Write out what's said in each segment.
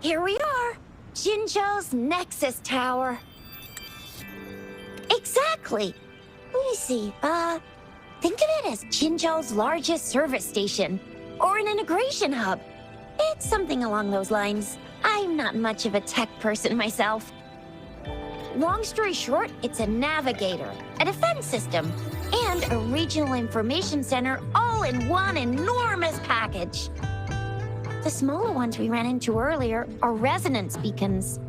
Here we are. Jinzhou's Nexus Tower. Exactly. Let me see. Think of it as Jinzhou's largest service station, or an integration hub. It's something along those lines. I'm not much of a tech person myself. Long story short, it's a navigator, a defense system, and a regional information center all in one enormous package. The smaller ones we ran into earlier are resonance beacons.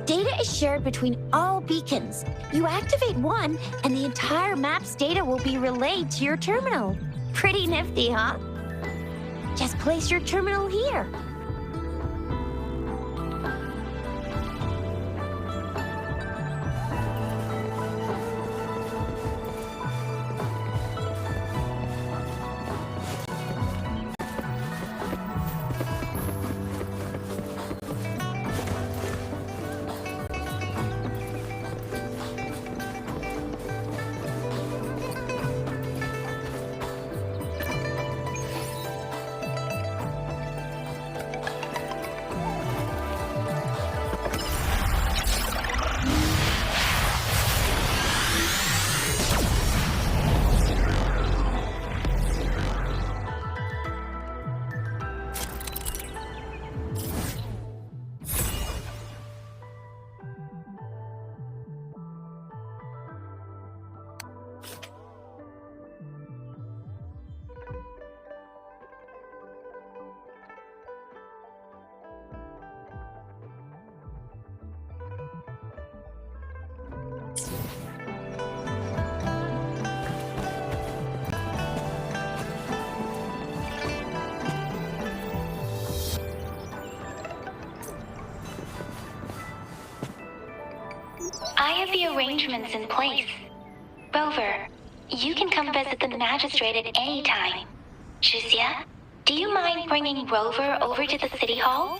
Data is shared between all beacons. You activate one, and the entire map's data will be relayed to your terminal. Pretty nifty, huh? Just place your terminal here. I have the arrangements in place. Rover, you can come visit the magistrate at any time. Shuzia, do you mind bringing Rover over to the city hall?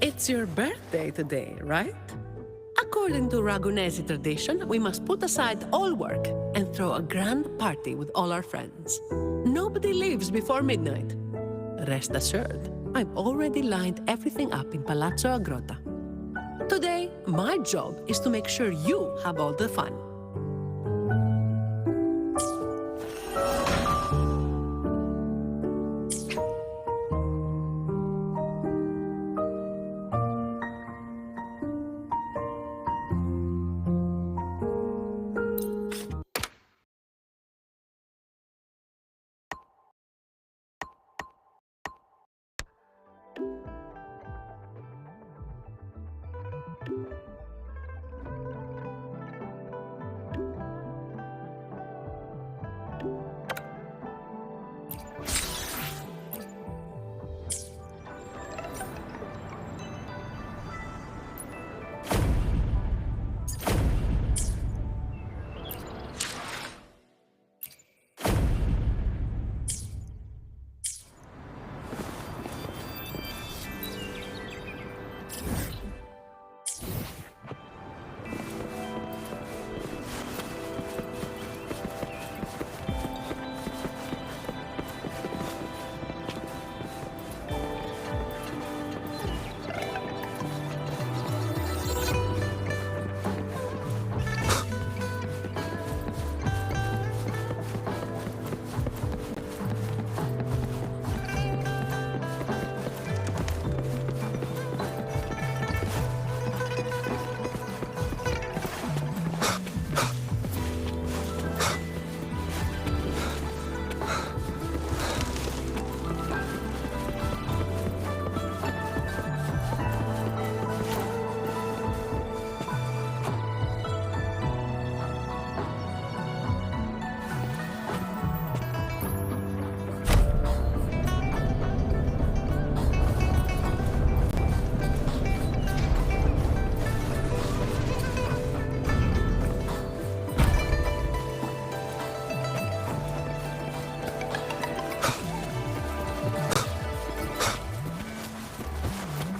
It's your birthday today, right? According to Ragunesi tradition, we must put aside all work and throw a grand party with all our friends. Nobody leaves before midnight. Rest assured, I've already lined everything up in Palazzo Agrota. Today, my job is to make sure you have all the fun.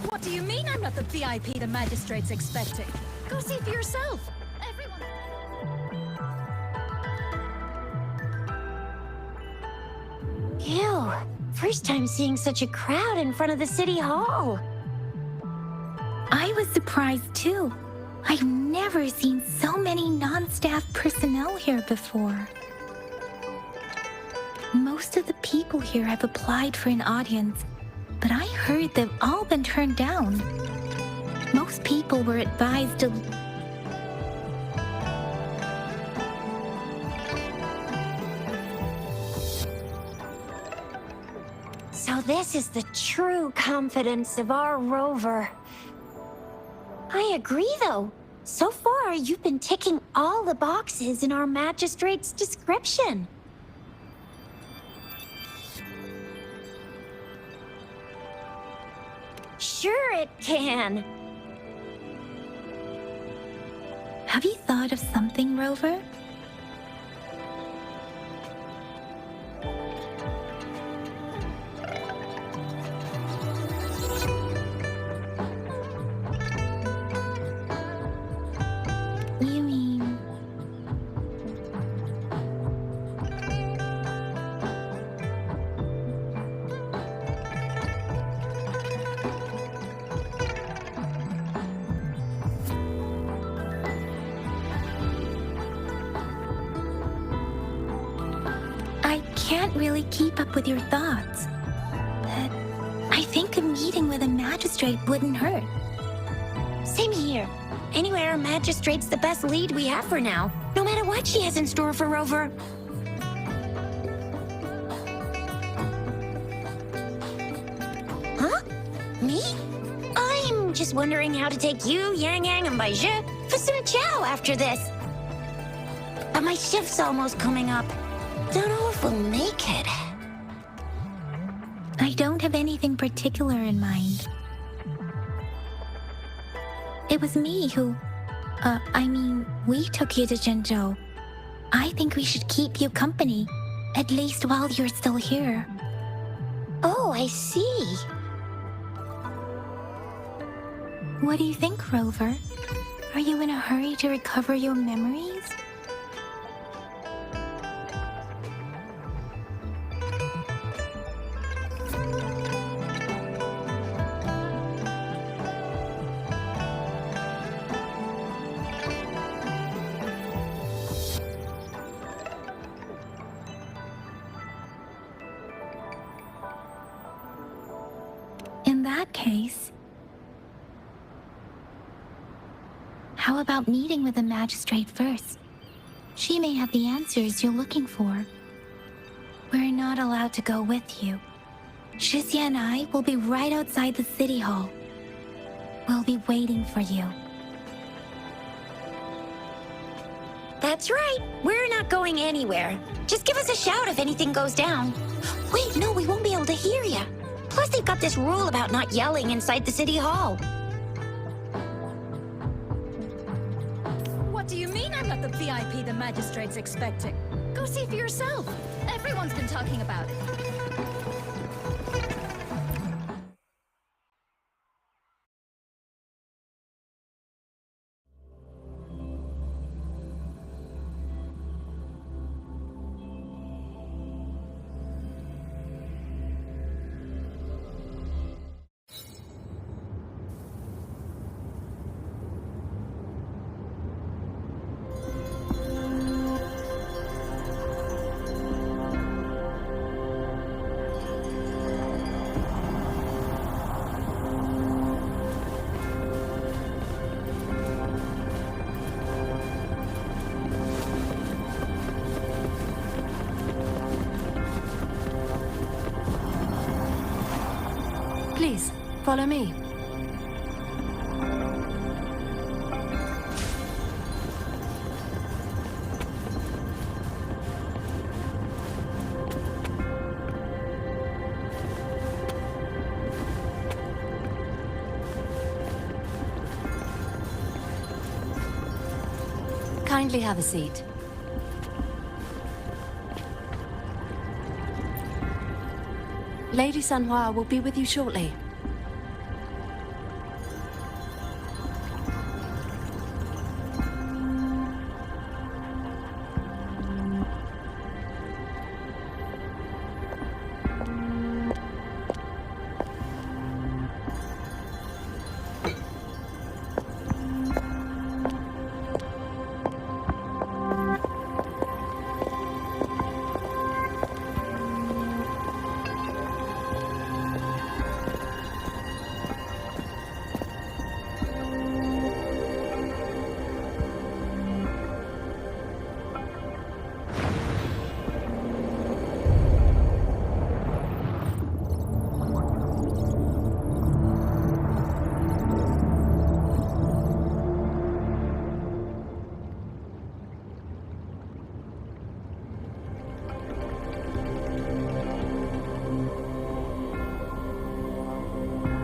What do you mean I'm not the VIP the magistrate's expecting? Go see for yourself. Everyone... Ew. First time seeing such a crowd in front of the city hall. I was surprised too. I've never seen so many non-staff personnel here before. Most of the people here have applied for an audience, but I heard they've all been turned down. Most people were advised to... So this is the true confidence of our rover. I agree, though. So far, you've been ticking all the boxes in our magistrate's description. Sure it can. Have you thought of something, Rover? You mean... I can't really keep up with your thoughts. But I think a meeting with a magistrate wouldn't hurt. Same here. Anyway, our magistrate's the best lead we have for now, no matter what she has in store for Rover. Huh? Me? I'm just wondering how to take you, Yang Yang, and Baizhi for some chow after this. But my shift's almost coming up. Don't know if we'll make it. I don't have anything particular in mind. It was me who... we took you to Zhenzhou. I think we should keep you company, at least while you're still here. Oh, I see. What do you think, Rover? Are you in a hurry to recover your memories? In that case, how about meeting with the magistrate first? She may have the answers you're looking for. We're not allowed to go with you. Shizia and I will be right outside the city hall. We'll be waiting for you. That's right. We're not going anywhere. Just give us a shout if anything goes down. Wait, no, we won't be able to hear you. Plus, they've got this rule about not yelling inside the city hall. What do you mean I'm not the VIP the magistrate's expecting? Go see for yourself. Everyone's been talking about it. Please, follow me. Kindly have a seat. Lady Sanhua will be with you shortly.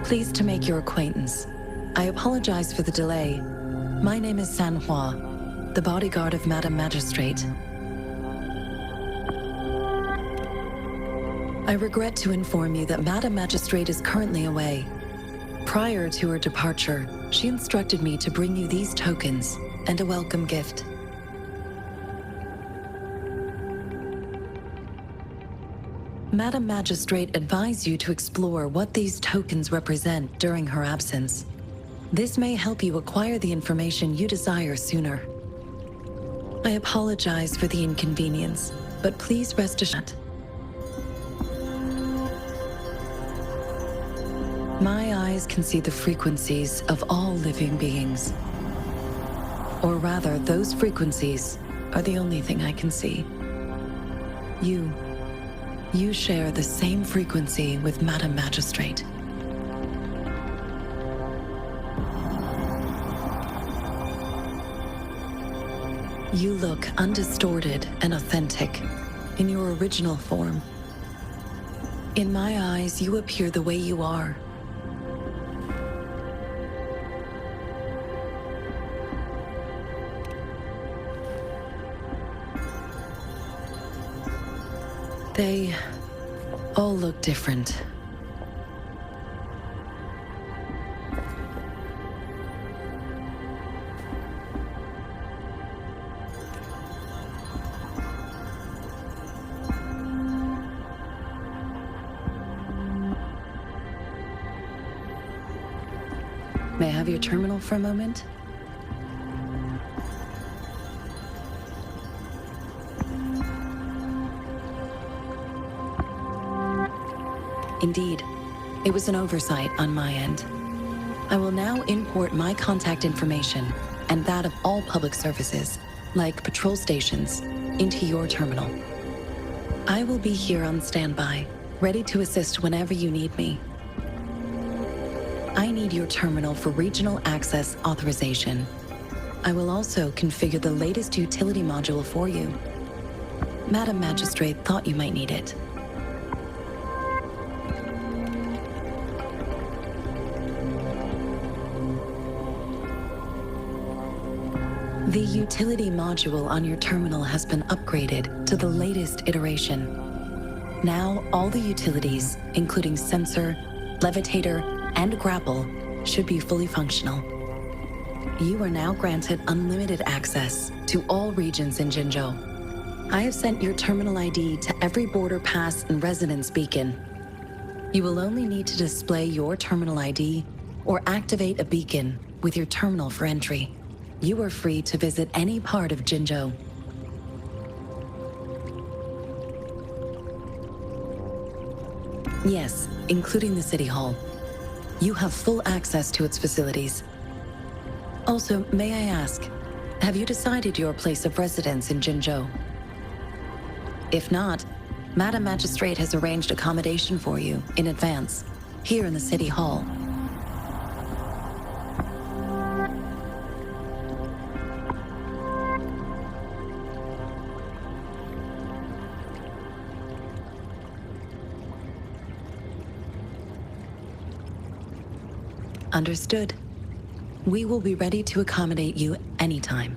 Pleased to make your acquaintance. I apologize for the delay. My name is Sanhua, the bodyguard of Madam Magistrate. I regret to inform you that Madam Magistrate is currently away. Prior to her departure, she instructed me to bring you these tokens and a welcome gift. Madam Magistrate advised you to explore what these tokens represent during her absence. This may help you acquire the information you desire sooner. I apologize for the inconvenience, but please rest assured. My eyes can see the frequencies of all living beings. Or rather, those frequencies are the only thing I can see. You share the same frequency with Madam Magistrate. You look undistorted and authentic in your original form. In my eyes, you appear the way you are. They all look different. May I have your terminal for a moment? Indeed, it was an oversight on my end. I will now import my contact information and that of all public services, like patrol stations, into your terminal. I will be here on standby, ready to assist whenever you need me. I need your terminal for regional access authorization. I will also configure the latest utility module for you. Madam Magistrate thought you might need it. The utility module on your terminal has been upgraded to the latest iteration. Now, all the utilities, including sensor, levitator, and grapple, should be fully functional. You are now granted unlimited access to all regions in Jinzhou. I have sent your terminal ID to every border pass and residence beacon. You will only need to display your terminal ID or activate a beacon with your terminal for entry. You are free to visit any part of Jinzhou. Yes, including the City Hall. You have full access to its facilities. Also, may I ask, have you decided your place of residence in Jinzhou? If not, Madam Magistrate has arranged accommodation for you in advance, here in the City Hall. Understood. We will be ready to accommodate you anytime.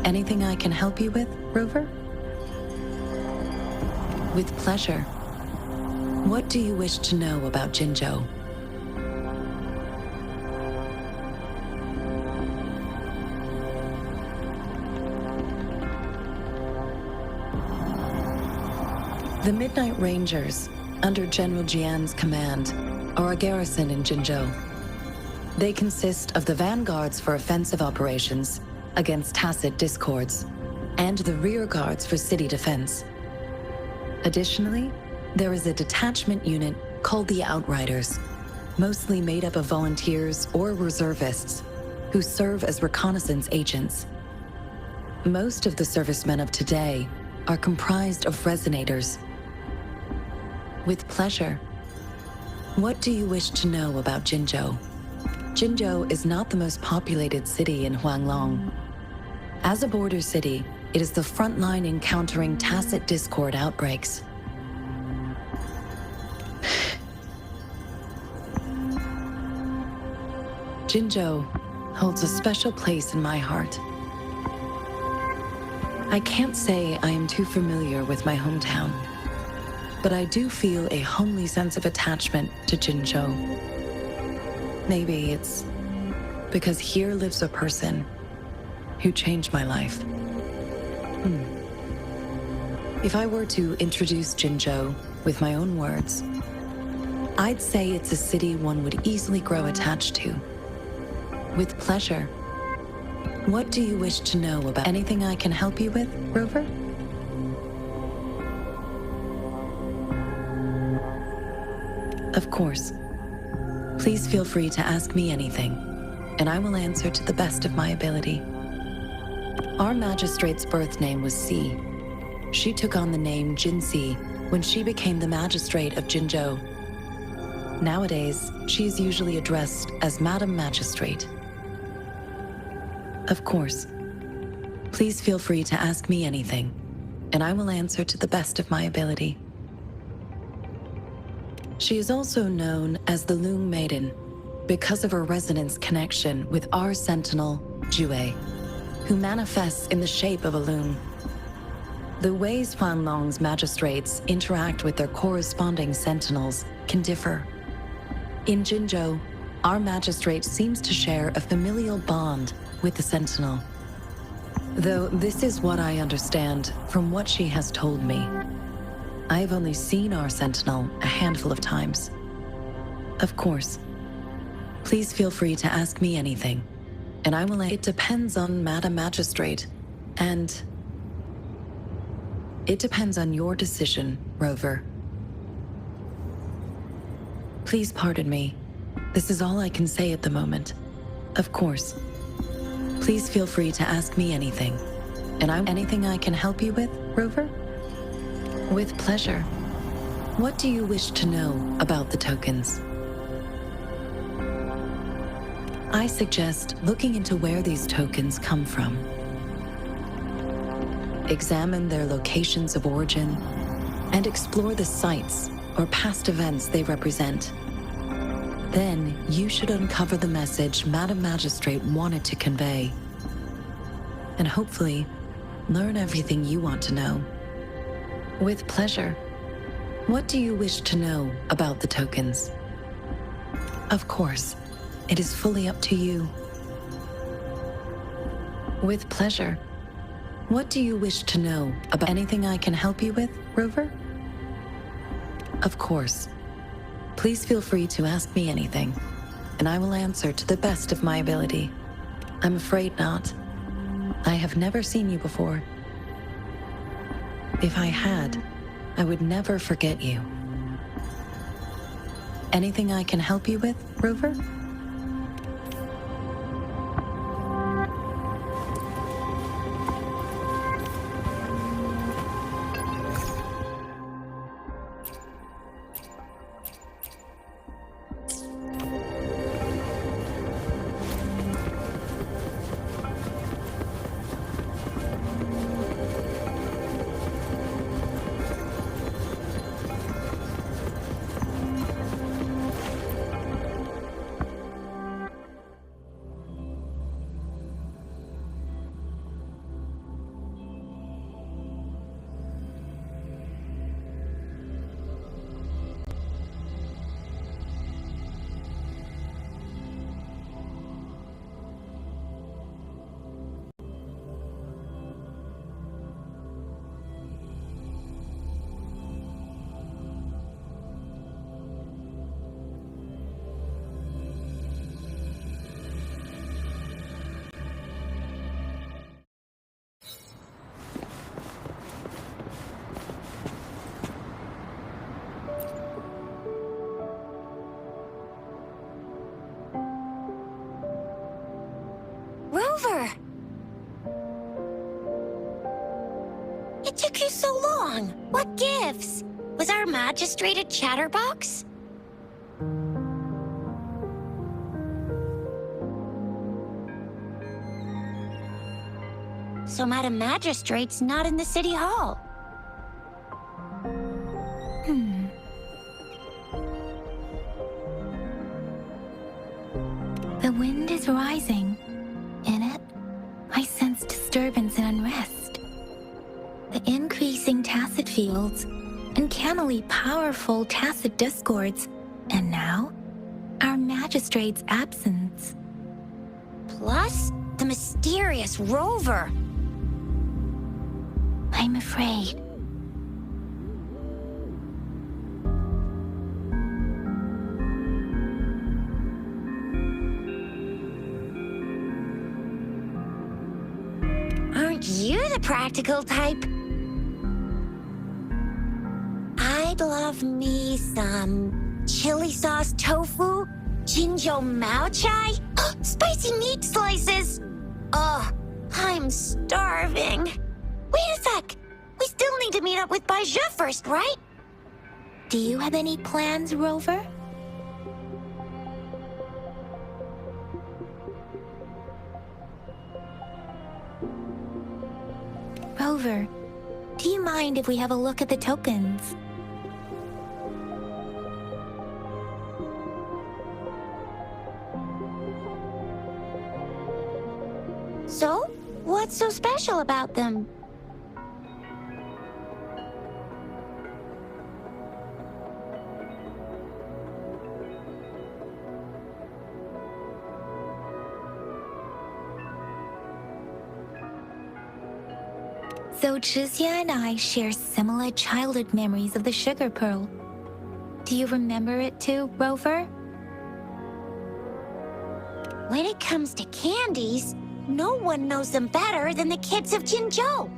Anything I can help you with, Rover? With pleasure. What do you wish to know about Jinzhou? The Midnight Rangers, under General Jian's command, are a garrison in Jinzhou. They consist of the vanguards for offensive operations against tacit discords, and the rear guards for city defense. Additionally, there is a detachment unit called the Outriders, mostly made up of volunteers or reservists who serve as reconnaissance agents. Most of the servicemen of today are comprised of resonators. With pleasure. What do you wish to know about Jinzhou? Jinzhou is not the most populated city in Huanglong. As a border city, it is the front line in countering tacit discord outbreaks. Jinzhou holds a special place in my heart. I can't say I am too familiar with my hometown, but I do feel a homely sense of attachment to Jinzhou. Maybe it's because here lives a person who changed my life. If I were to introduce Jinzhou with my own words, I'd say it's a city one would easily grow attached to. With pleasure. What do you wish to know about anything I can help you with, Rover? Of course. Please feel free to ask me anything, and I will answer to the best of my ability. Our magistrate's birth name was Si. She took on the name Jinsi when she became the magistrate of Jinzhou. Nowadays, she is usually addressed as Madam Magistrate. Of course. Please feel free to ask me anything, and I will answer to the best of my ability. She is also known as the Loom Maiden because of her resonance connection with our sentinel, Jue, who manifests in the shape of a loom. The ways Huanglong's magistrates interact with their corresponding sentinels can differ. In Jinzhou, our magistrate seems to share a familial bond with the sentinel. Though this is what I understand from what she has told me. I have only seen our sentinel a handful of times. Of course, please feel free to ask me anything, and I will. It depends on Madam Magistrate, and it depends on your decision, Rover. Please pardon me. This is all I can say at the moment. Of course, please feel free to ask me anything, and anything I can help you with, Rover? With pleasure. What do you wish to know about the tokens? I suggest looking into where these tokens come from. Examine their locations of origin and explore the sites or past events they represent. Then you should uncover the message Madam Magistrate wanted to convey, and hopefully learn everything you want to know. With pleasure. What do you wish to know about the tokens? Of course, it is fully up to you. With pleasure. What do you wish to know about anything I can help you with, Rover? Of course. Please feel free to ask me anything, and I will answer to the best of my ability. I'm afraid not. I have never seen you before. If I had, I would never forget you. Anything I can help you with, Rover? Rover! It took you so long. What gives? Was our magistrate a chatterbox? So Madam Magistrate's not in the city hall. The wind is rising. In it, I sense disturbance and unrest. The increasing tacit fields, uncannily powerful tacit discords, and now, our magistrate's absence. Plus, the mysterious Rover. I'm afraid. Aren't you the practical type? I'd love me some chili sauce tofu, jinjo mao chai, spicy meat slices. Ugh, I'm starving. Wait a sec. We still need to meet up with Baja first, right? Do you have any plans, Rover? Rover, do you mind if we have a look at the tokens? So, what's so special about them? So Chixia and I share similar childhood memories of the sugar pearl. Do you remember it too, Rover? When it comes to candies, no one knows them better than the kids of Jinzhou.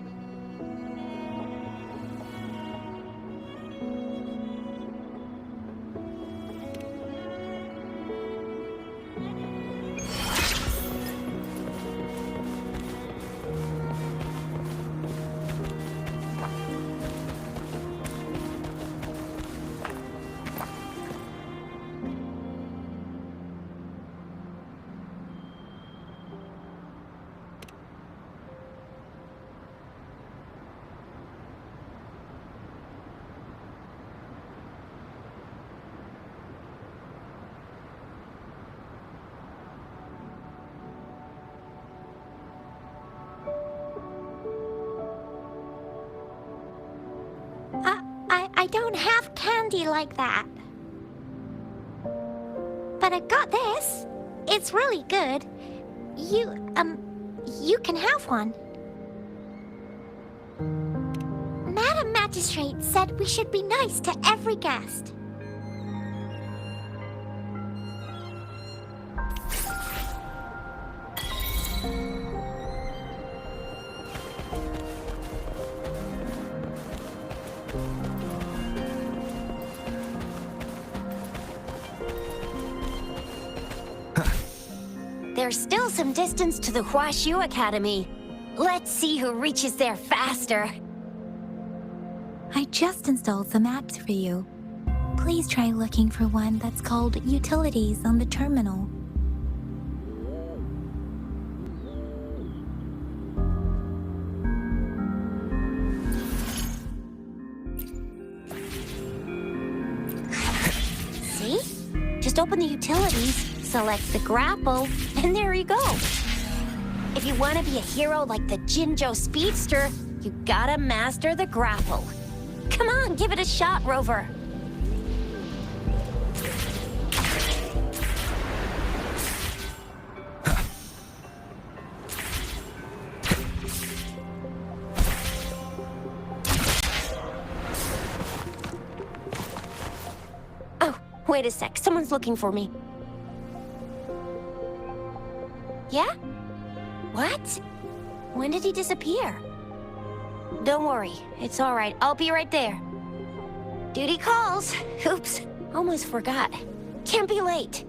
I don't have candy like that. But I got this. It's really good. You can have one. Madam Magistrate said we should be nice to every guest. There's still some distance to the Huashu Academy. Let's see who reaches there faster. I just installed some apps for you. Please try looking for one that's called Utilities on the terminal. See? Just open the utilities, select the grapple, and there you go. If you want to be a hero like the Jinzhou Speedster, you gotta master the grapple. Come on, give it a shot, Rover. Oh, wait a sec. Someone's looking for me. Yeah? What? When did he disappear? Don't worry, it's all right. I'll be right there. Duty calls. Oops, almost forgot. Can't be late.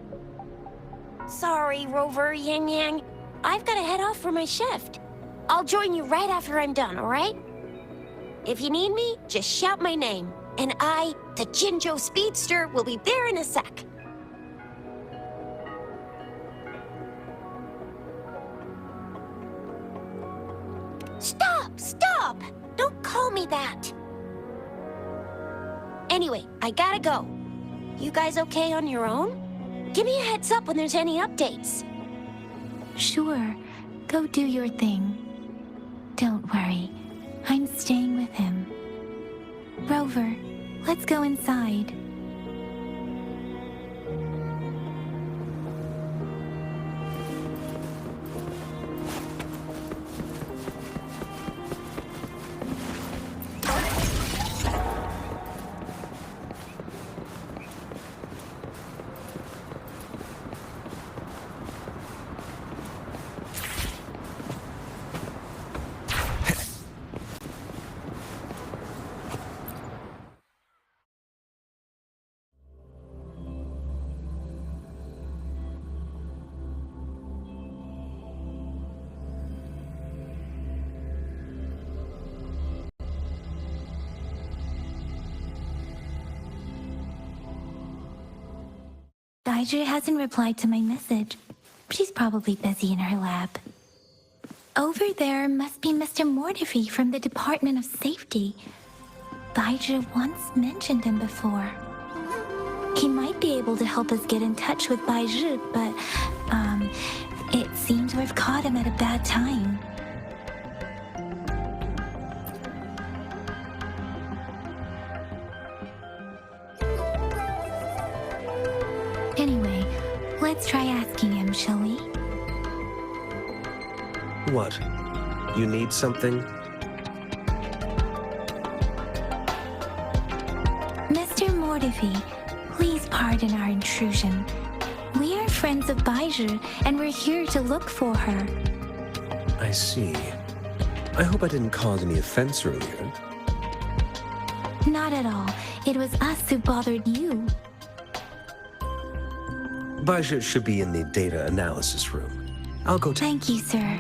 Sorry, Rover, Yang Yang. I've got to head off for my shift. I'll join you right after I'm done, all right? If you need me, just shout my name. And I, the Jinzhou Speedster, will be there in a sec. Stop! Don't call me that! Anyway, I gotta go. You guys okay on your own? Give me a heads up when there's any updates. Sure, go do your thing. Don't worry, I'm staying with him. Rover, let's go inside. Baizhi hasn't replied to my message. She's probably busy in her lab. Over there must be Mr. Mortefi from the Department of Safety. Baizhi once mentioned him before. He might be able to help us get in touch with Baizhi, but, it seems we've caught him at a bad time. Anyway, let's try asking him, shall we? What? You need something? Mortifi. Please pardon our intrusion. We are friends of Baiju, and we're here to look for her. I see. I hope I didn't cause any offense earlier. Not at all. It was us who bothered you. Baja should be in the data analysis room. I'll go to... Thank you, sir.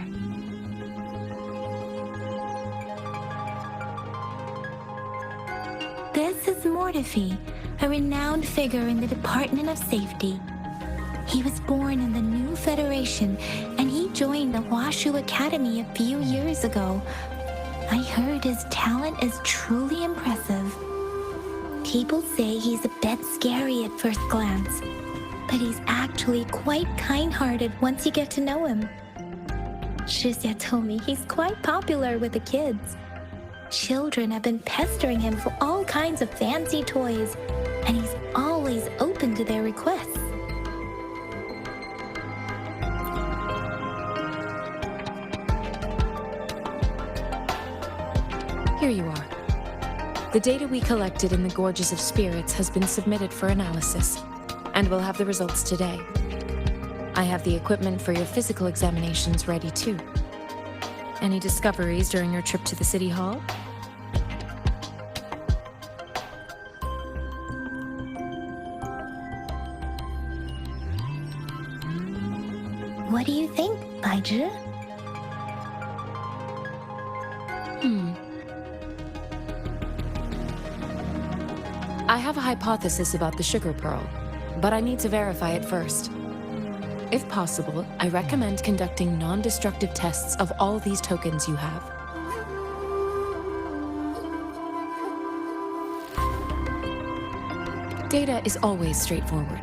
This is Mortifi, a renowned figure in the Department of Safety. He was born in the new Federation, and he joined the Washu Academy a few years ago. I heard his talent is truly impressive. People say he's a bit scary at first glance, but he's actually quite kind-hearted once you get to know him. Shizia told me he's quite popular with the kids. Children have been pestering him for all kinds of fancy toys, and he's always open to their requests. Here you are. The data we collected in the Gorges of Spirits has been submitted for analysis, and we'll have the results today. I have the equipment for your physical examinations ready too. Any discoveries during your trip to the City Hall? What do you think, Baiju? I have a hypothesis about the sugar pearl, but I need to verify it first. If possible, I recommend conducting non-destructive tests of all these tokens you have. Data is always straightforward.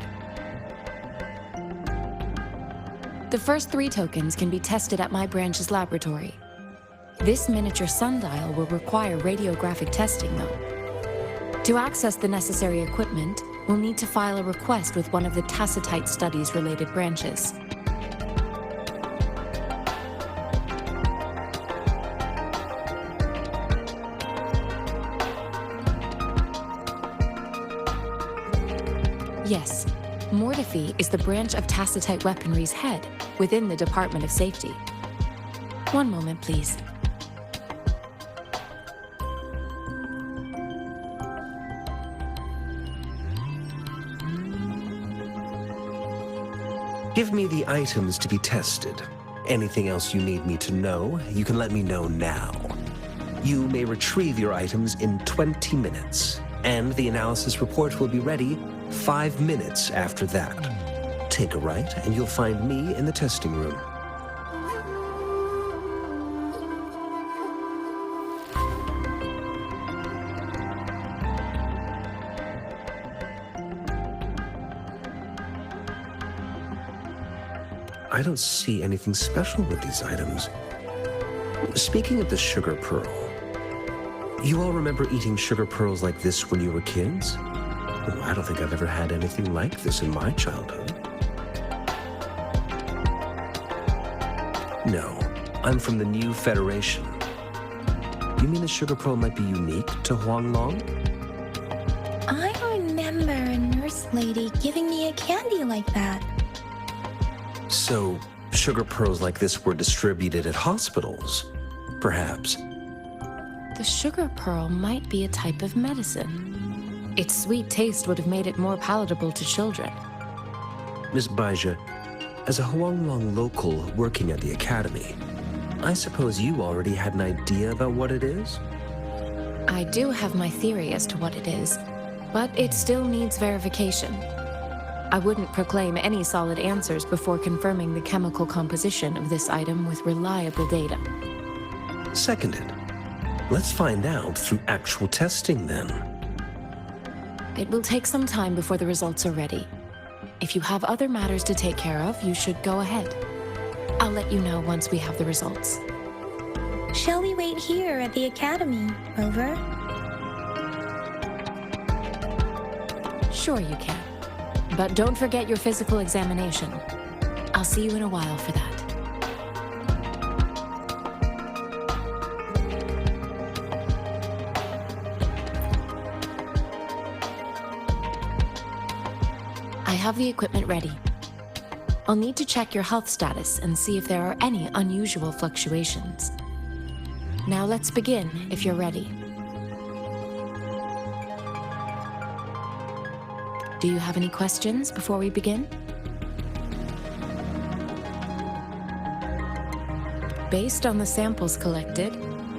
The first 3 tokens can be tested at my branch's laboratory. This miniature sundial will require radiographic testing, though. To access the necessary equipment, we'll need to file a request with one of the Tacitite Studies-related branches. Yes, Mortifi is the branch of Tacitite Weaponry's head within the Department of Safety. One moment, please. Give me the items to be tested. Anything else you need me to know, you can let me know now. You may retrieve your items in 20 minutes, and the analysis report will be ready 5 minutes after that. Take a right, and you'll find me in the testing room. I don't see anything special with these items. Speaking of the sugar pearl, you all remember eating sugar pearls like this when you were kids? Well, I don't think I've ever had anything like this in my childhood. No, I'm from the new Federation. You mean the sugar pearl might be unique to Huanglong? I remember a nurse lady giving me a candy like that. So, sugar pearls like this were distributed at hospitals, perhaps. The sugar pearl might be a type of medicine. Its sweet taste would have made it more palatable to children. Miss Baija, as a Huanglong local working at the academy, I suppose you already had an idea about what it is? I do have my theory as to what it is, but it still needs verification. I wouldn't proclaim any solid answers before confirming the chemical composition of this item with reliable data. Seconded. Let's find out through actual testing then. It will take some time before the results are ready. If you have other matters to take care of, you should go ahead. I'll let you know once we have the results. Shall we wait here at the academy, Rover? Sure you can. But don't forget your physical examination. I'll see you in a while for that. have the equipment ready. I'll need to check your health status and see if there are any unusual fluctuations. Now let's begin, if you're ready. Do you have any questions before we begin? Based on the samples collected,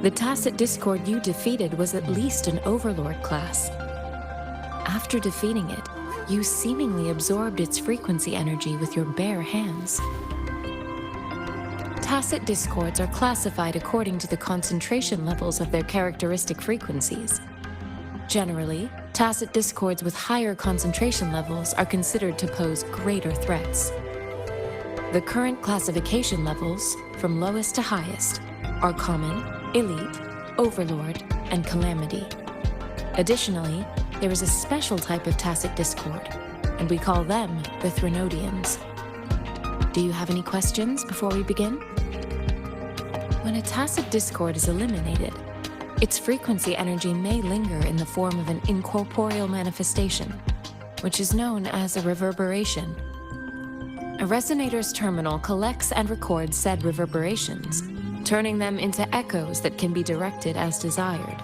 the Tacit Discord you defeated was at least an Overlord class. After defeating it, you seemingly absorbed its frequency energy with your bare hands. Tacit Discords are classified according to the concentration levels of their characteristic frequencies. Generally, Tacit Discords with higher concentration levels are considered to pose greater threats. The current classification levels, from lowest to highest, are Common, Elite, Overlord, and Calamity. Additionally, there is a special type of Tacit Discord, and we call them the Threnodians. Do you have any questions before we begin? When a Tacit Discord is eliminated, its frequency energy may linger in the form of an incorporeal manifestation, which is known as a reverberation. A resonator's terminal collects and records said reverberations, turning them into echoes that can be directed as desired.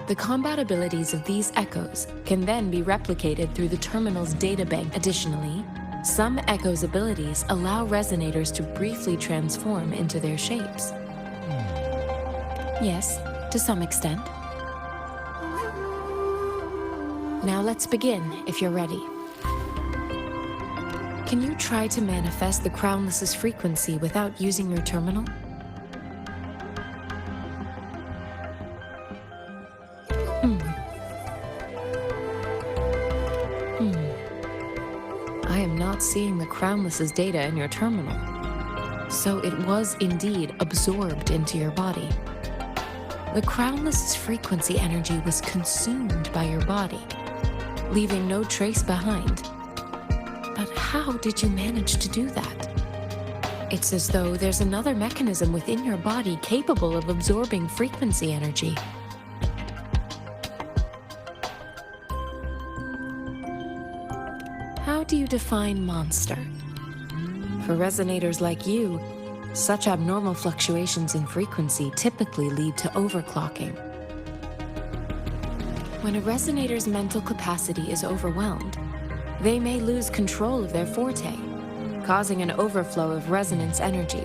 The combat abilities of these echoes can then be replicated through the terminal's databank. Additionally, some echoes' abilities allow resonators to briefly transform into their shapes. Yes, to some extent. Now let's begin, if you're ready. Can you try to manifest the Crownless's frequency without using your terminal? I am not seeing the Crownless's data in your terminal. So it was indeed absorbed into your body. The Crownless's frequency energy was consumed by your body, leaving no trace behind. But how did you manage to do that? It's as though there's another mechanism within your body capable of absorbing frequency energy. How do you define monster? For resonators like you, such abnormal fluctuations in frequency typically lead to overclocking. When a resonator's mental capacity is overwhelmed, they may lose control of their forte, causing an overflow of resonance energy.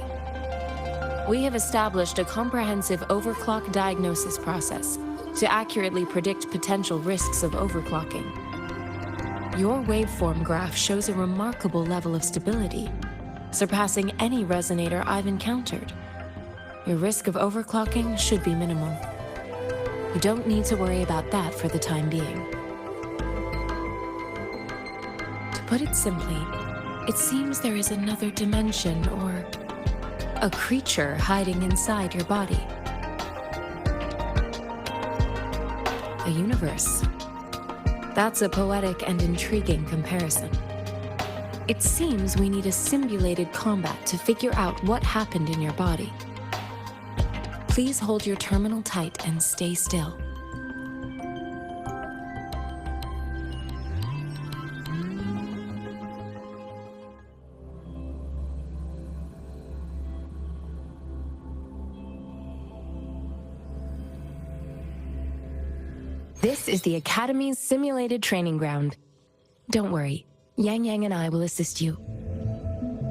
We have established a comprehensive overclock diagnosis process to accurately predict potential risks of overclocking. Your waveform graph shows a remarkable level of stability, surpassing any resonator I've encountered. Your risk of overclocking should be minimal. You don't need to worry about that for the time being. To put it simply, it seems there is another dimension or a creature hiding inside your body. A universe. That's a poetic and intriguing comparison. It seems we need a simulated combat to figure out what happened in your body. Please hold your terminal tight and stay still. This is the Academy's simulated training ground. Don't worry, Yang Yang and I will assist you.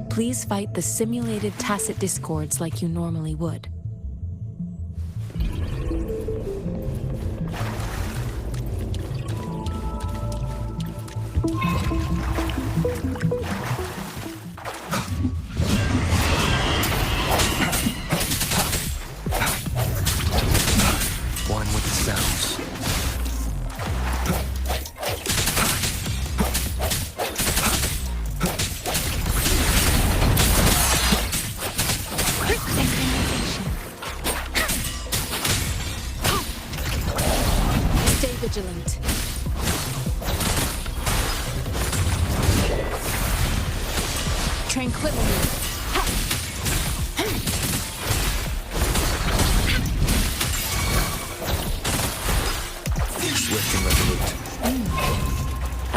Please fight the simulated Tacit Discords like you normally would. One with the sounds. Stay vigilant.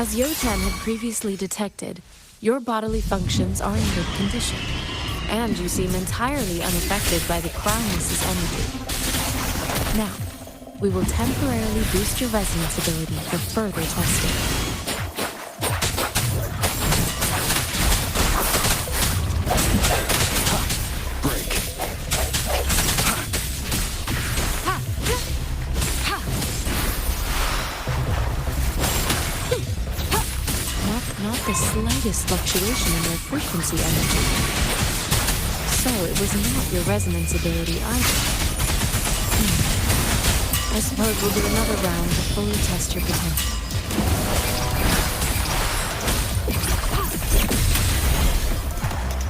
As Yotan had previously detected, your bodily functions are in good condition, and you seem entirely unaffected by the Crownless's energy. Now, we will temporarily boost your resonance ability for further testing. Not the slightest fluctuation in their frequency energy. So it was not your resonance ability either. I suppose we'll do another round to fully test your potential.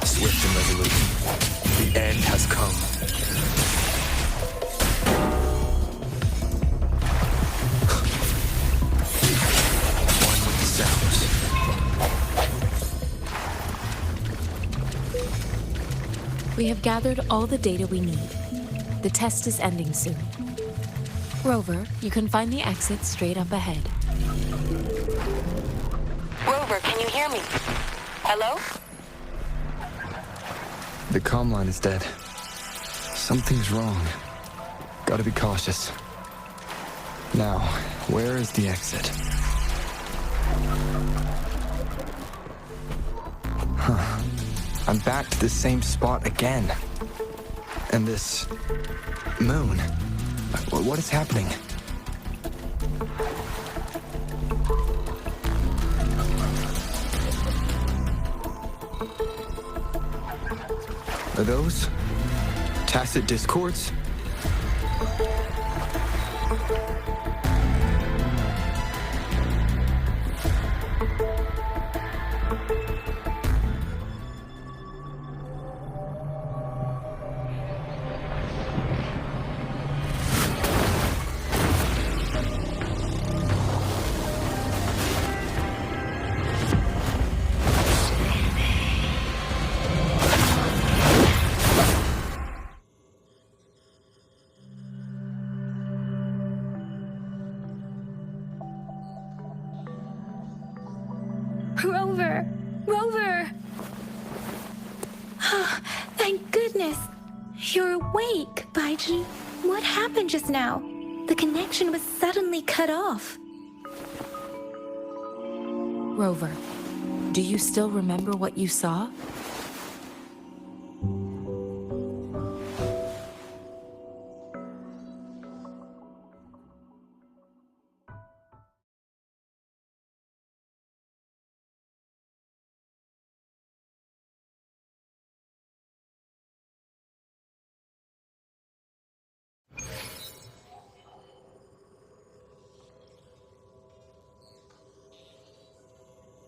Swift and resolute. The end has come. One with the sounds. We have gathered all the data we need. The test is ending soon. Rover, you can find the exit straight up ahead. Rover, can you hear me? Hello? The comm line is dead. Something's wrong. Gotta be cautious. Now, where is the exit? Huh. I'm back to the same spot again. And this... moon. What is happening? Are those tacit discords? Rover! Rover! Oh, thank goodness! You're awake, Baiji. What happened just now? The connection was suddenly cut off. Rover, do you still remember what you saw?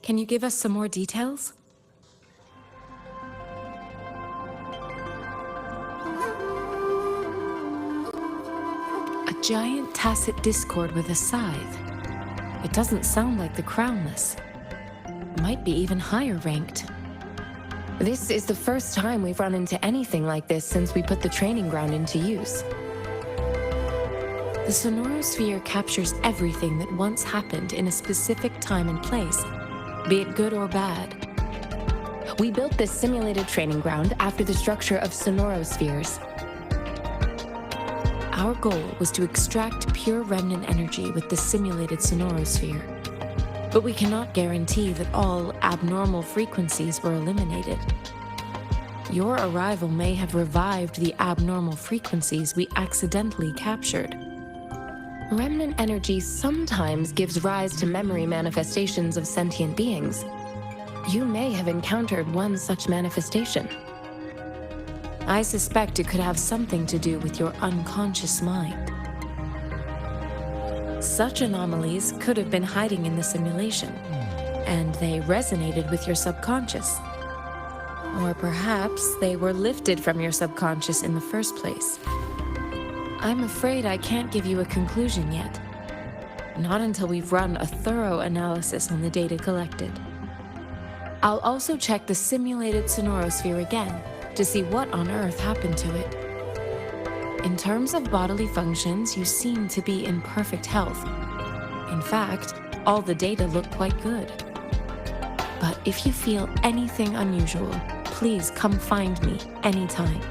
Can you give us some more details? A giant tacit discord with a scythe. It doesn't sound like the Crownless. Might be even higher ranked. This is the first time we've run into anything like this since we put the training ground into use. The sonorosphere captures everything that once happened in a specific time and place, be it good or bad. We built this simulated training ground after the structure of sonorospheres. Our goal was to extract pure remnant energy with the simulated sonorosphere. But we cannot guarantee that all abnormal frequencies were eliminated. Your arrival may have revived the abnormal frequencies we accidentally captured. Remnant energy sometimes gives rise to memory manifestations of sentient beings. You may have encountered one such manifestation. I suspect it could have something to do with your unconscious mind. Such anomalies could have been hiding in the simulation, and they resonated with your subconscious. Or perhaps they were lifted from your subconscious in the first place. I'm afraid I can't give you a conclusion yet. Not until we've run a thorough analysis on the data collected. I'll also check the simulated sonorosphere again to see what on earth happened to it. In terms of bodily functions, you seem to be in perfect health. In fact, all the data looked quite good. But if you feel anything unusual, please come find me anytime.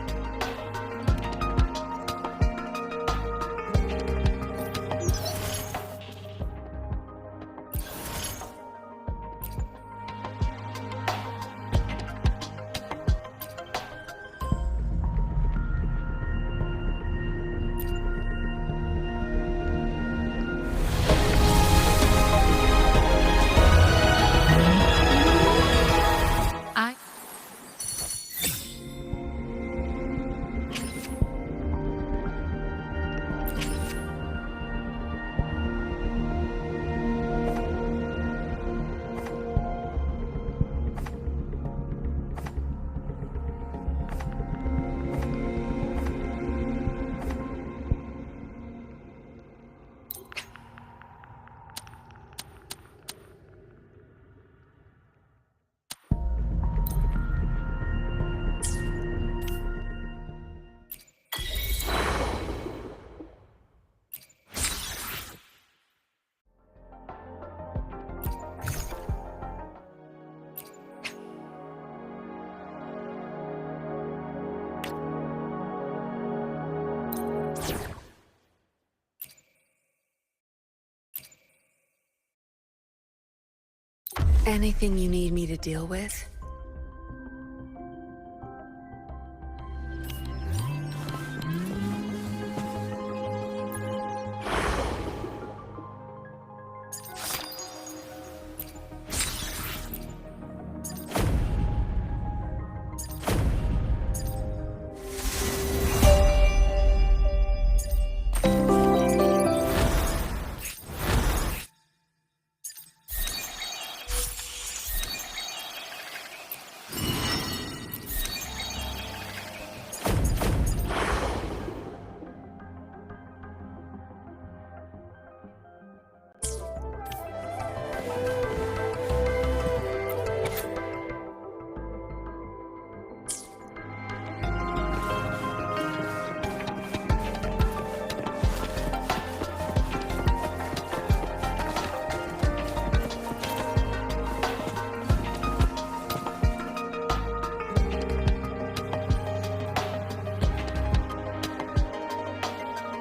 Anything you need me to deal with?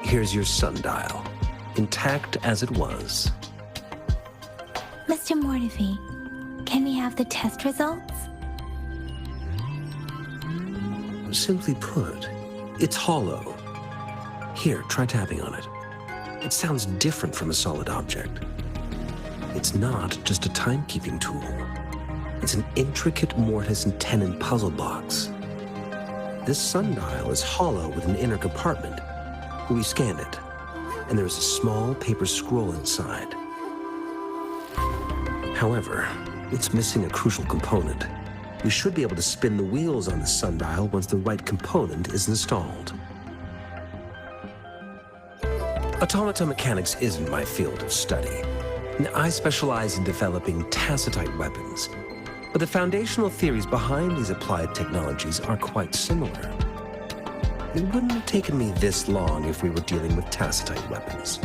Here's your sundial, intact as it was. Mr. Mortefi, can we have the test results? Simply put, it's hollow. Here, try tapping on it. It sounds different from a solid object. It's not just a timekeeping tool. It's an intricate mortise and tenon puzzle box. This sundial is hollow with an inner compartment. We scanned it, and there is a small paper scroll inside. However, it's missing a crucial component. We should be able to spin the wheels on the sundial once the right component is installed. Automata mechanics isn't my field of study. I specialize in developing tacitite weapons, but the foundational theories behind these applied technologies are quite similar. It wouldn't have taken me this long if we were dealing with tacitite weapons.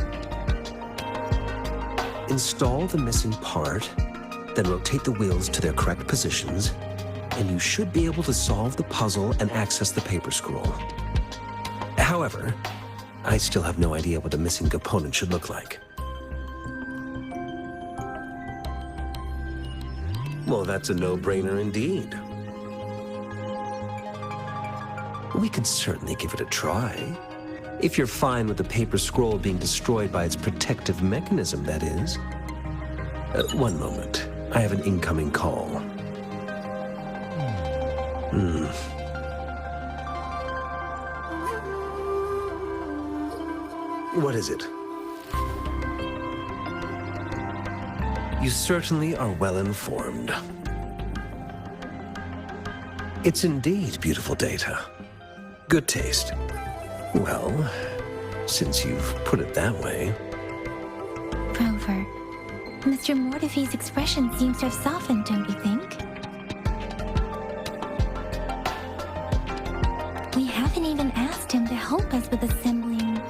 Install the missing part, then rotate the wheels to their correct positions, and you should be able to solve the puzzle and access the paper scroll. However, I still have no idea what the missing component should look like. Well, that's a no-brainer indeed. We could certainly give it a try. If you're fine with the paper scroll being destroyed by its protective mechanism, that is. One moment. I have an incoming call. What is it? You certainly are well informed. It's indeed beautiful data. Good taste. Well, since you've put it that way. Rover, Mr. Mortefi's expression seems to have softened, don't you think? We haven't even asked him to help us with assembling.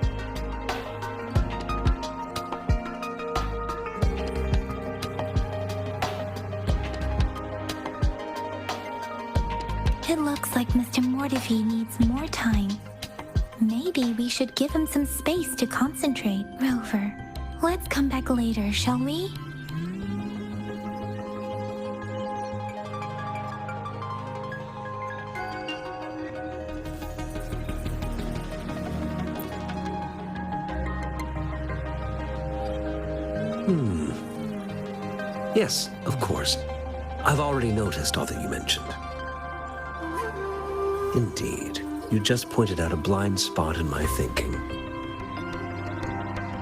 Mortifi needs more time. Maybe we should give him some space to concentrate. Rover, let's come back later, shall we? Yes, of course. I've already noticed all that you mentioned. Indeed. You just pointed out a blind spot in my thinking.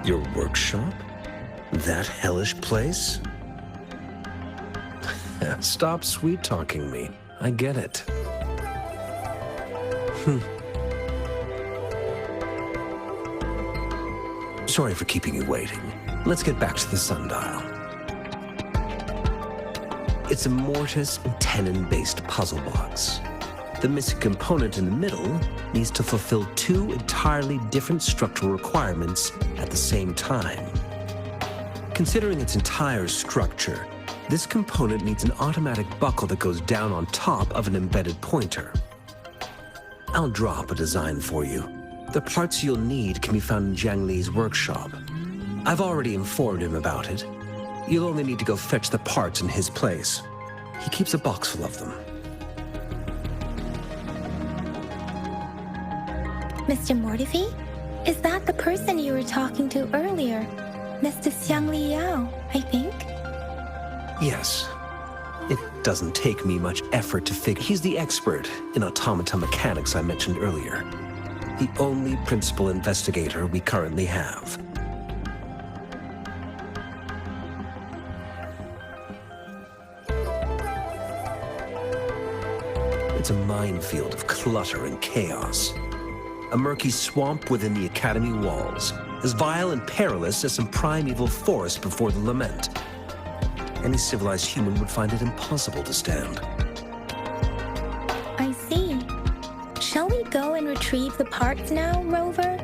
Your workshop? That hellish place? Stop sweet-talking me. I get it. Sorry for keeping you waiting. Let's get back to the sundial. It's a mortise and tenon-based puzzle box. The missing component in the middle needs to fulfill two entirely different structural requirements at the same time. Considering its entire structure, this component needs an automatic buckle that goes down on top of an embedded pointer. I'll drop a design for you. The parts you'll need can be found in Jiang Li's workshop. I've already informed him about it. You'll only need to go fetch the parts in his place. He keeps a box full of them. Mr. Mortifi? Is that the person you were talking to earlier? Mr. Xiang Li Yao, I think? Yes. It doesn't take me much effort to figure. He's the expert in automata mechanics I mentioned earlier. The only principal investigator we currently have. It's a minefield of clutter and chaos. A murky swamp within the Academy walls, as vile and perilous as some primeval forest before the lament. Any civilized human would find it impossible to stand. I see. Shall we go and retrieve the parts now, Rover?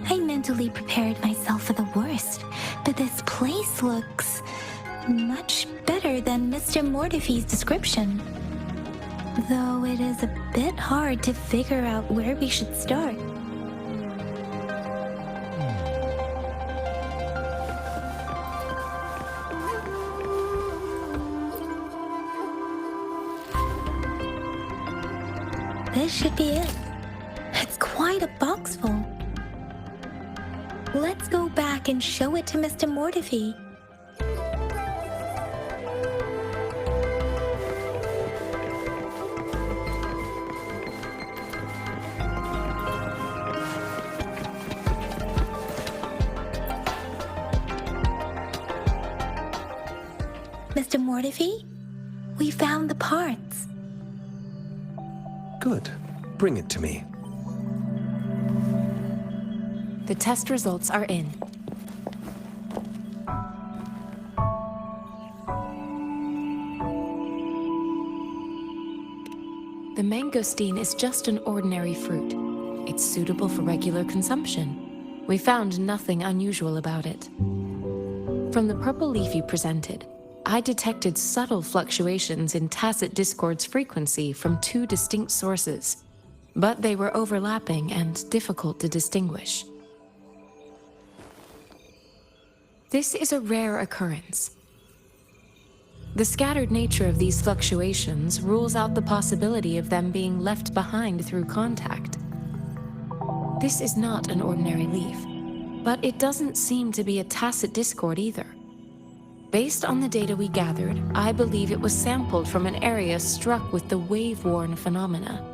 I mentally prepared myself for the worst, but this place looks much better than Mr. Mortifi's description. Though it is a bit hard to figure out where we should start. This should be it. It's quite a box full. Let's go back and show it to Mr. Mortifi. Mr. Mortifi, we found the parts. Good. Bring it to me. The test results are in. The mangosteen is just an ordinary fruit. It's suitable for regular consumption. We found nothing unusual about it. From the purple leaf you presented, I detected subtle fluctuations in tacit discord's frequency from two distinct sources, but they were overlapping and difficult to distinguish. This is a rare occurrence. The scattered nature of these fluctuations rules out the possibility of them being left behind through contact. This is not an ordinary leaf, but it doesn't seem to be a tacit discord either. Based on the data we gathered, I believe it was sampled from an area struck with the wave-worn phenomena.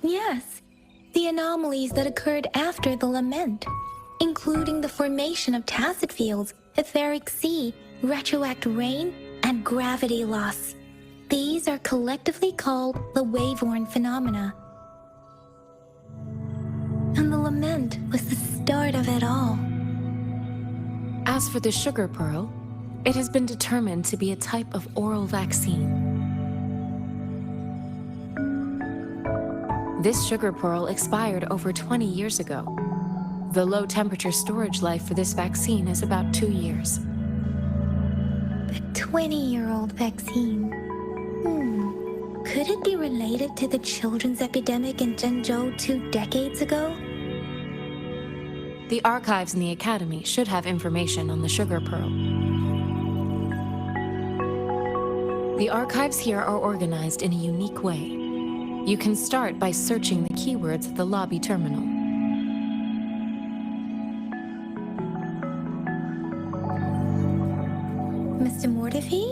Yes, the anomalies that occurred after the lament, including the formation of tacit fields, etheric sea, retroact rain, and gravity loss. These are collectively called the wave-worn phenomena. And the lament was the start of it all. As for the sugar pearl, It has been determined to be a type of oral vaccine. This sugar pearl expired over 20 years ago. The low-temperature storage life for this vaccine is about 2 years. The 20-year-old vaccine. Could it be related to the children's epidemic in Zhengzhou 2 decades ago? The archives in the Academy should have information on the sugar pearl. The archives here are organized in a unique way. You can start by searching the keywords at the lobby terminal. Mr. Mortefi?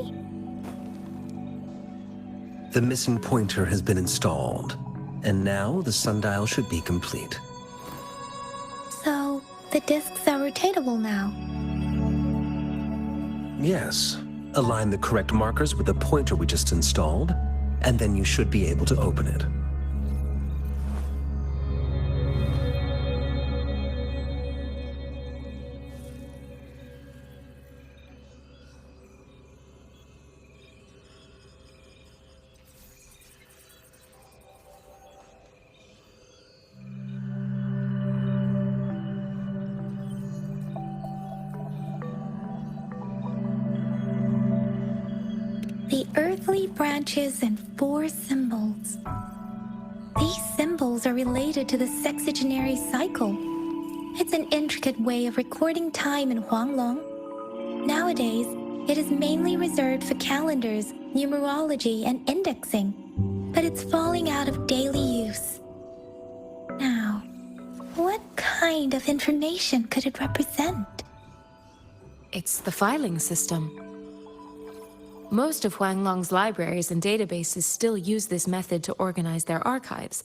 The missing pointer has been installed, and now the sundial should be complete. So, the discs are rotatable now. Yes. Align the correct markers with the pointer we just installed, and then you should be able to open it. The earthly branches and 4 symbols. These symbols are related to the sexagenary cycle. It's an intricate way of recording time in Huanglong. Nowadays, it is mainly reserved for calendars, numerology, and indexing, but it's falling out of daily use. Now, what kind of information could it represent? It's the filing system. Most of Huanglong's libraries and databases still use this method to organize their archives,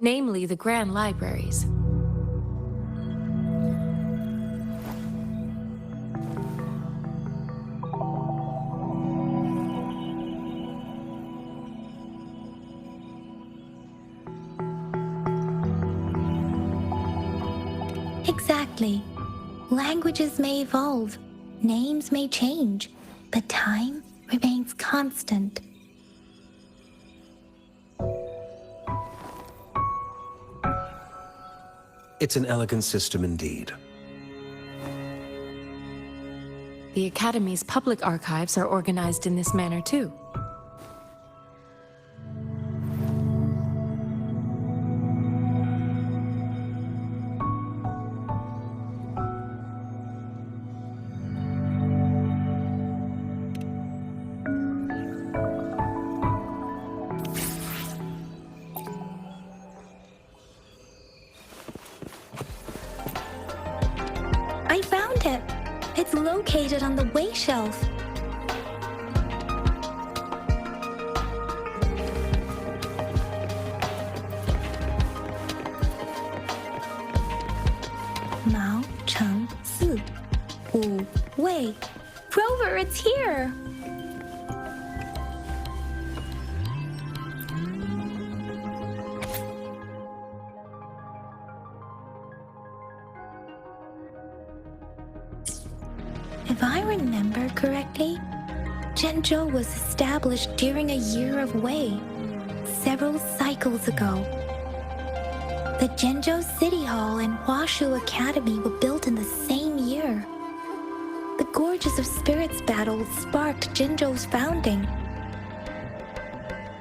namely the Grand Libraries. Exactly. Languages may evolve, names may change, but time remains constant. It's an elegant system indeed. The Academy's public archives are organized in this manner too. I found it. It's located on the way shelf. Mao Cheng Si. Wu Wei. Rover, it's here! If I remember correctly, Zhengzhou was established during a year of Wei, several cycles ago. The Zhengzhou City Hall and Huashu Academy were built in the same year. The Gorges of Spirits battle sparked Zhengzhou's founding.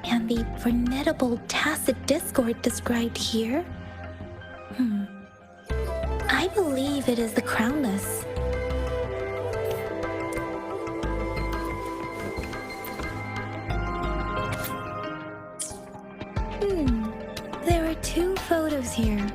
And the formidable tacit discord described here? I believe it is the Crownless. There are 2 photos here.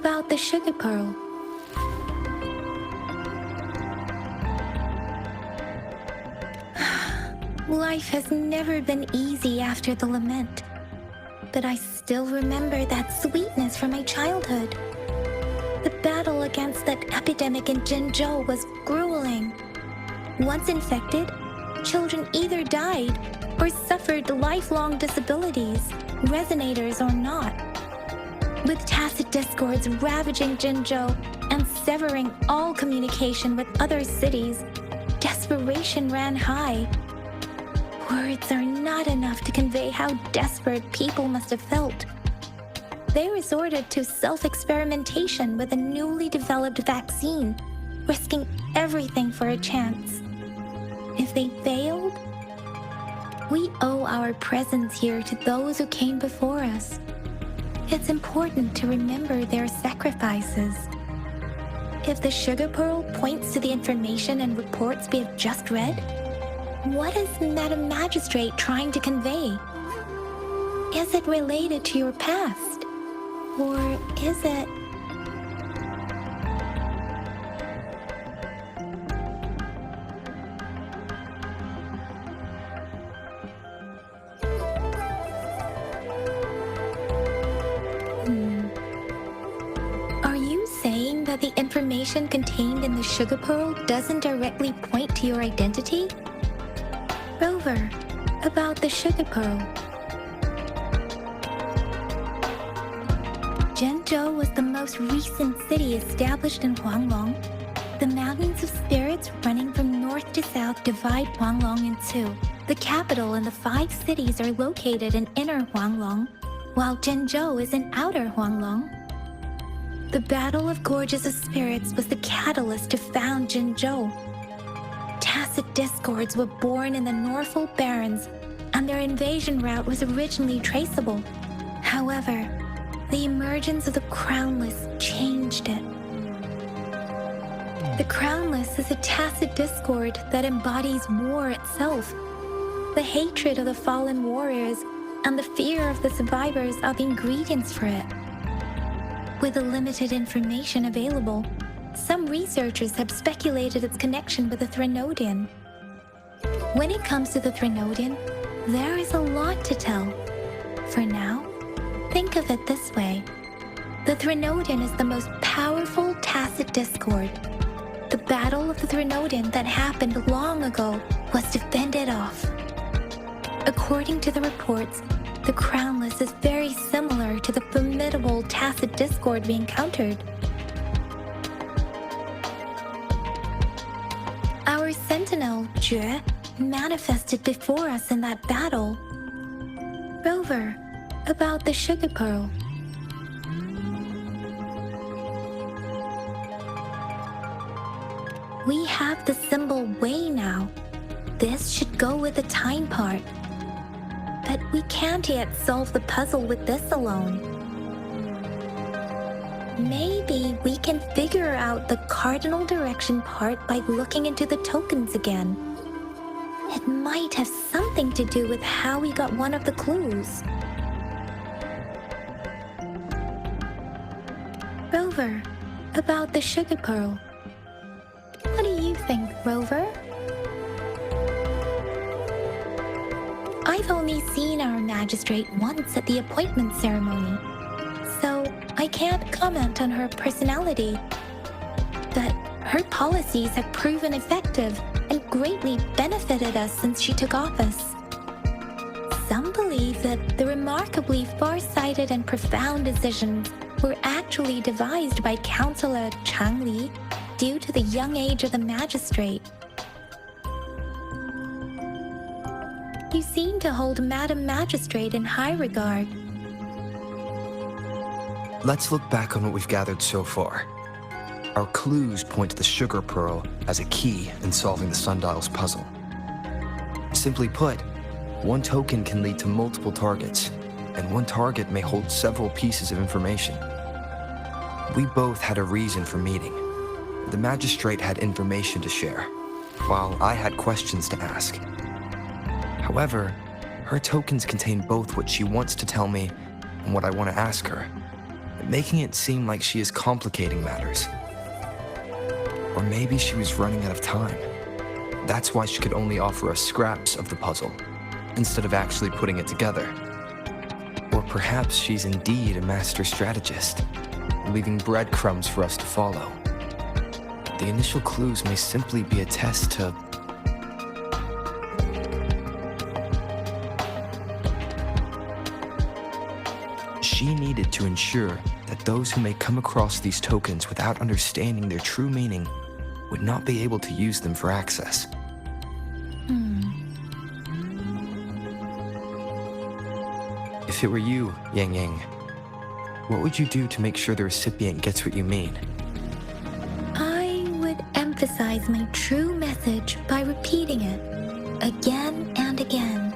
about the sugar pearl. Life has never been easy after the lament, but I still remember that sweetness from my childhood. The battle against that epidemic in Jinzhou was grueling. Once infected, children either died or suffered lifelong disabilities, resonators or not. With tacit discords ravaging Jinzhou and severing all communication with other cities, desperation ran high. Words are not enough to convey how desperate people must have felt. They resorted to self-experimentation with a newly developed vaccine, risking everything for a chance. If they failed, we owe our presence here to those who came before us. It's important to remember their sacrifices. If the sugar pearl points to the information and reports we have just read, what is Madam Magistrate trying to convey? Is it related to your past? Or is it... Are you saying that the information contained in the sugar pearl doesn't directly point to your identity? Rover, about the sugar pearl. Jinzhou was the most recent city established in Huanglong. The mountains of spirits running from north to south divide Huanglong in two. The capital and the 5 cities are located in inner Huanglong, while Jinzhou is in outer Huanglong. The Battle of Gorges of Spirits was the catalyst to found Jinzhou. Tacit discords were born in the Norfolk Barrens, and their invasion route was originally traceable. However, the emergence of the Crownless changed it. The Crownless is a tacit discord that embodies war itself. The hatred of the fallen warriors and the fear of the survivors are the ingredients for it. With the limited information available, some researchers have speculated its connection with the Threnodian. When it comes to the Threnodian, there is a lot to tell. For now, think of it this way. The Threnodian is the most powerful tacit discord. The Battle of the Threnodian that happened long ago was to fend it off. According to the reports, the Crownless is very similar to the formidable tacit discord we encountered. Our sentinel, Jue, manifested before us in that battle. Rover, about the sugar pearl. We have the symbol Wei now. This should go with the time part. But we can't yet solve the puzzle with this alone. Maybe we can figure out the cardinal direction part by looking into the tokens again. It might have something to do with how we got one of the clues. Rover, about the sugar pearl. What do you think, Rover? I've only seen our magistrate once at the appointment ceremony, so I can't comment on her personality. But her policies have proven effective and greatly benefited us since she took office. Some believe that the remarkably far-sighted and profound decisions were actually devised by Councillor Chang Li due to the young age of the magistrate. You seem to hold Madam Magistrate in high regard. Let's look back on what we've gathered so far. Our clues point to the sugar pearl as a key in solving the sundial's puzzle. Simply put, one token can lead to multiple targets, and one target may hold several pieces of information. We both had a reason for meeting. The magistrate had information to share, while I had questions to ask. However, her tokens contain both what she wants to tell me and what I want to ask her. making it seem like she is complicating matters. Or maybe she was running out of time. That's why she could only offer us scraps of the puzzle, instead of actually putting it together. Or perhaps she's indeed a master strategist, leaving breadcrumbs for us to follow. The initial clues may simply be a test to... She needed to ensure that those who may come across these tokens without understanding their true meaning would not be able to use them for access. If it were you, Yang Yang, what would you do to make sure the recipient gets what you mean? I would emphasize my true message by repeating it again and again.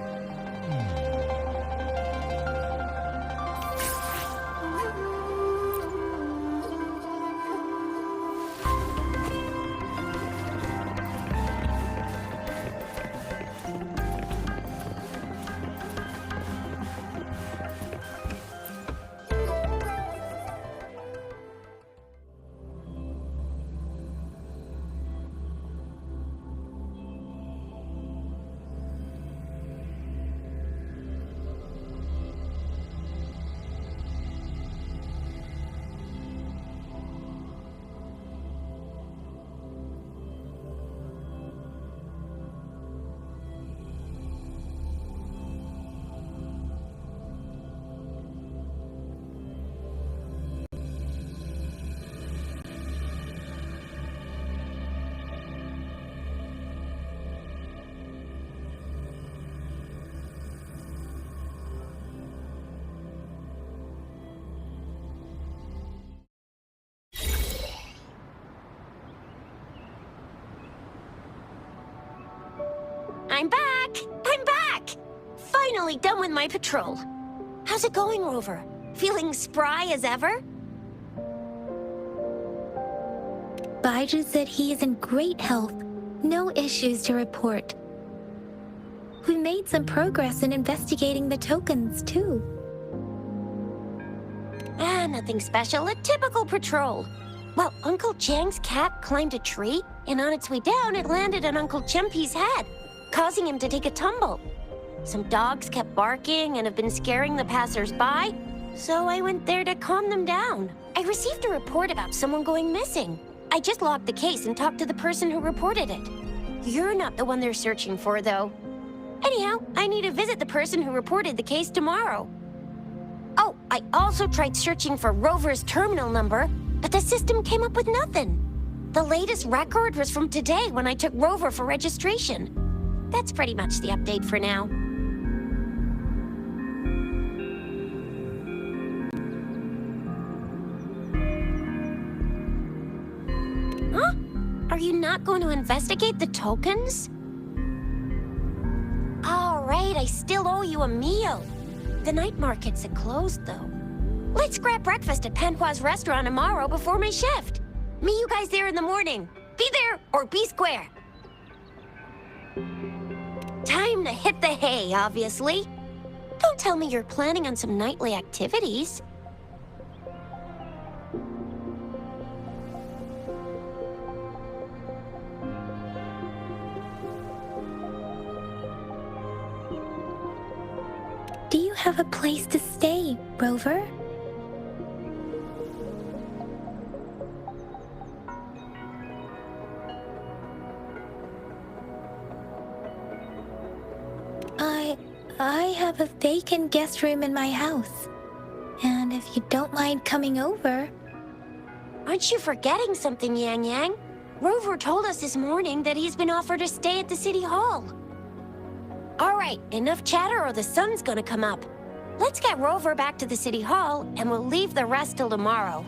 I'm back! I'm back! Finally done with my patrol. How's it going, Rover? Feeling spry as ever? Baiju said he is in great health. No issues to report. We made some progress in investigating the tokens, too. Nothing special. A typical patrol. Well, Uncle Chang's cat climbed a tree, and on its way down, it landed on Uncle Chempi's head, causing him to take a tumble. Some dogs kept barking and have been scaring the passers-by, so I went there to calm them down. I received a report about someone going missing. I just logged the case and talked to the person who reported it. You're not the one they're searching for, though. Anyhow, I need to visit the person who reported the case tomorrow. Oh, I also tried searching for Rover's terminal number, but the system came up with nothing. The latest record was from today when I took Rover for registration. That's pretty much the update for now. Huh? Are you not going to investigate the tokens? All right, I still owe you a meal. The night markets are closed, though. Let's grab breakfast at Panhua's restaurant tomorrow before my shift. Meet you guys there in the morning. Be there or be square. Time to hit the hay, obviously. Don't tell me you're planning on some nightly activities. Do you have a place to stay, Rover? I have a vacant guest room in my house. And if you don't mind coming over... Aren't you forgetting something, Yang Yang? Rover told us this morning that he's been offered a stay at the City Hall. All right, enough chatter or the sun's gonna come up. Let's get Rover back to the City Hall, and we'll leave the rest till tomorrow.